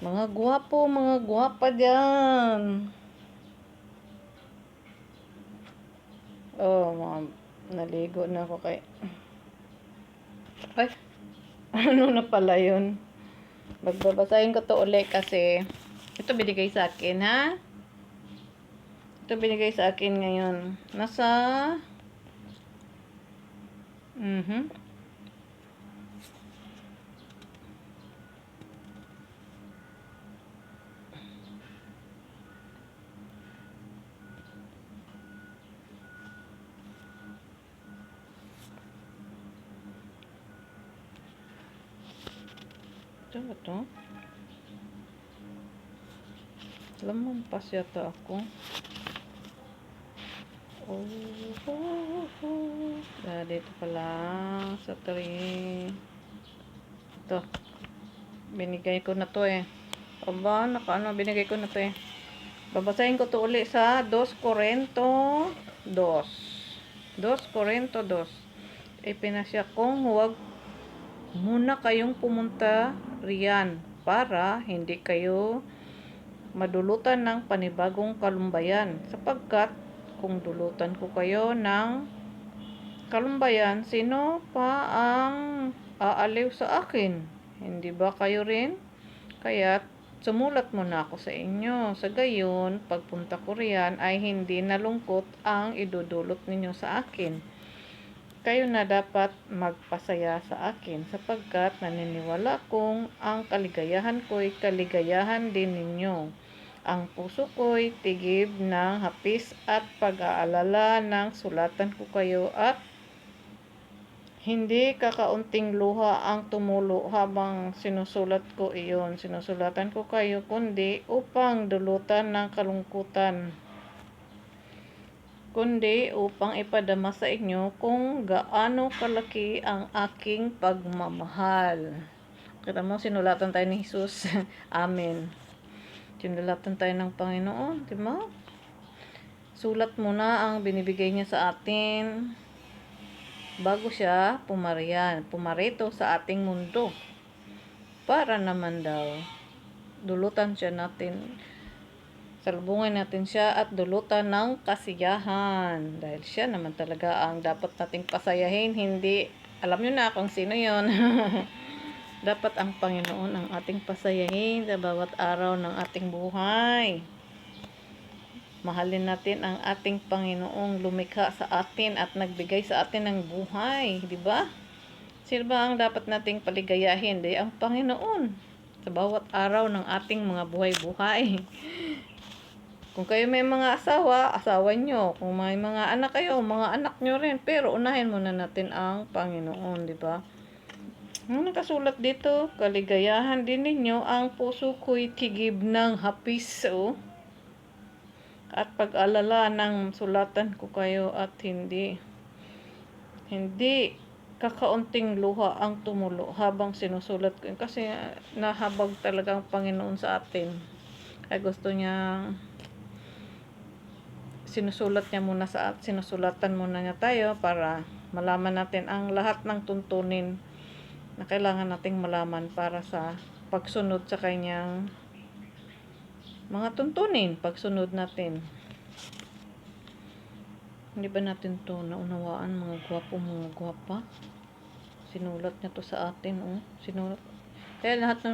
Mga gwapo, mga gwapa dyan. Oh, mga naligo na ako kay... Ay, ano na pala yun? Magbabasahin ko to uli kasi ito binigay sa akin, ha? Ito binigay sa akin ngayon. Nasa... Ito ba to? Laman pa siya to ako. Dito pala sa 3. Ito. Binigay ko na to eh. Aba, binigay ko na to eh. Babasahin ko to uli sa 2 Corinto 2. 2 Corinto 2. Ipinasya kong huwag muna kayong pumunta riyan para hindi kayo madulutan ng panibagong kalumbayan, sapagkat kung dulutan ko kayo ng kalumbayan, sino pa ang aaliw sa akin? Hindi ba kayo rin? Kaya't sumulat muna ako sa inyo. Sa gayon, pagpunta ko riyan ay hindi nalungkot ang idudulot ninyo sa akin. Kayo na dapat magpasaya sa akin, sapagkat naniniwala kong ang kaligayahan ko'y kaligayahan din ninyo. Ang puso ko'y tigib ng hapis at pag-aalala ng sulatan ko kayo, at hindi kakaunting luha ang tumulo habang sinusulat ko iyon. Sinusulatan ko kayo kundi upang dulutan ng kalungkutan, kundi upang ipadama sa inyo kung gaano kalaki ang aking pagmamahal. Kita mo, sinulatan tayo ni Jesus. Amen. Sinulatan tayo ng Panginoon, di ba? Sulat muna ang binibigay niya sa atin bago siya pumarito sa ating mundo. Para naman daw, dulutan siya natin, salubungin natin siya at dulutan ng kasiyahan. Dahil siya naman talaga ang dapat nating pasayahin. Hindi, alam nyo na kung sino yon. Dapat ang Panginoon ang ating pasayahin sa bawat araw ng ating buhay. Mahalin natin ang ating Panginoong lumikha sa atin at nagbigay sa atin ng buhay, di ba? Sino ba ang dapat nating paligayahin? Di ang Panginoon sa bawat araw ng ating mga buhay-buhay. Kung kayo may mga asawa, asawa nyo. Kung may mga anak kayo, mga anak nyo rin. Pero unahin muna natin ang Panginoon, di ba? Ang nakasulat dito, kaligayahan din ninyo ang puso ko'y tigib ng hapis, at pag-alala ng sulatan ko kayo, at hindi kakaunting luha ang tumulo habang sinusulat ko. Kasi nahabag talaga ang Panginoon sa atin. Ay gusto niya, sinusulatan muna niya tayo para malaman natin ang lahat ng tuntunin na kailangan nating malaman para sa pagsunod sa kanyang mga tuntunin, pagsunod natin. Hindi ba natin to naunawaan, mga gwapo, mga gwapa? Sinulat niya to sa atin, Sinulat. Kaya lahat ng